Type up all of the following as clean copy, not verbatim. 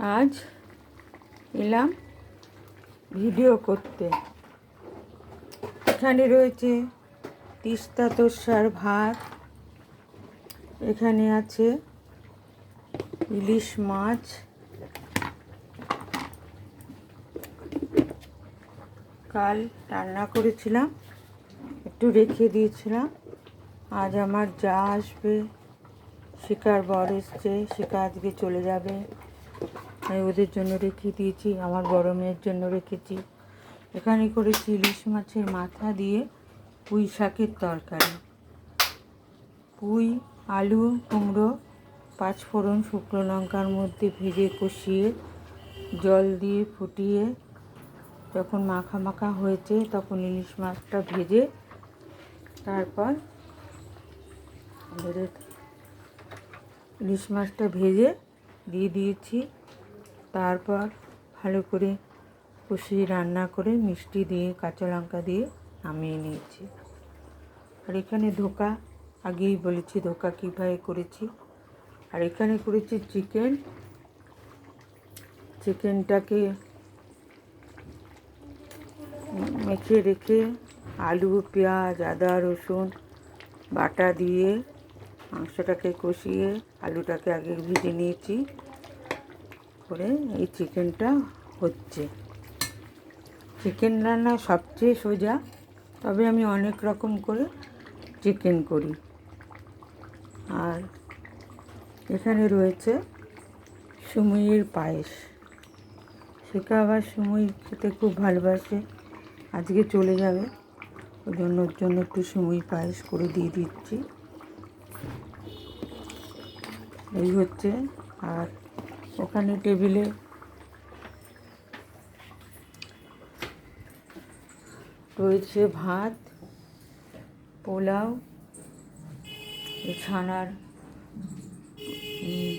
আজ এলাম ভিডিও করতে। এখানে রয়েছে তিস্তা তোষার ভাত, এখানে আছে ইলিশ মাছ, কাল রান্না করেছিলাম, একটু রেখে দিয়েছিলাম। আজ আমার যা আসবে, শিকার বর এসছে, শিকা আজকে চলে যাবে, আমি ওদের জন্য রেখে দিয়েছি, আমার বড় মেয়ের জন্য রেখেছি। এখানে করেছি ইলিশ মাছের মাথা দিয়ে পুঁই শাকের তরকারি। পুঁই, আলু, কুমড়ো, পাঁচফোড়ন, শুকনো লঙ্কার মধ্যে ভেজে কষিয়ে জল দিয়ে ফুটিয়ে যখন মাখা মাখা হয়েছে তখন ইলিশ মাছটা ভেজে তারপর ইলিশ মাছটা ভেজে দিয়ে দিয়েছি। তারপর ভালো করে কষিয়ে রান্না করে মিষ্টি দিয়ে কাঁচা লঙ্কা দিয়ে নামিয়ে নিয়েছি। আর এখানে ধোকা, আগেই বলেছি ধোকা কীভাবে করেছি। আর এখানে করেছি চিকেনটাকে মেখে রেখে আলু, পেঁয়াজ, আদা, রসুন বাটা দিয়ে মাংসটাকে কষিয়ে আলুটাকে আগে ভেজে নিয়েছি। করে এই চিকেনটা হচ্ছে। চিকেন রান্না সবচেয়ে সোজা, তবে আমি অনেক রকম করে চিকেন করি। আর এখানে রয়েছে সুমুইয়ের পায়েস। শিকা আবার সুমুই খেতে খুব ভালোবাসে, আজকে চলে যাবে, ওর জন্য একটু সুমুই পায়েস করে দিয়ে দিচ্ছি। এই হচ্ছে। আর ওখানে টেবিলে রয়েছে ভাত, পোলাও, ছানার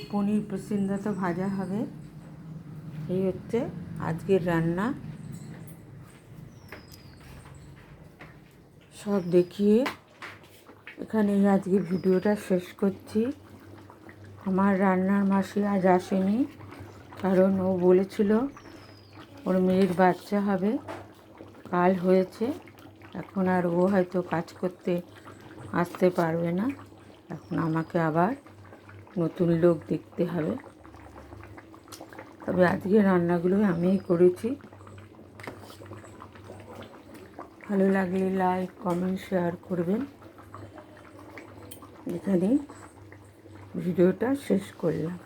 পনির পেসিন্দা তো ভাজা হবে। এই হচ্ছে আজকের রান্না। সব দেখিয়ে এখানেই আজকে ভিডিওটা শেষ করছি। আমার রান্নার মাসি আজ আসেনি, কারণ ও বলেছিল ওর মেয়ের বাচ্চা হবে, কাল হয়েছে। এখন আর ও হয়তো কাজ করতে আসতে পারবে না, এখন আমাকে আবার নতুন লোক দেখতে হবে। তবে আজকে রান্নাগুলো আমিই করেছি। ভালো লাগলে লাইক, কমেন্ট, শেয়ার করবেন। এখানেই ভিডিওটা শেষ করলাম।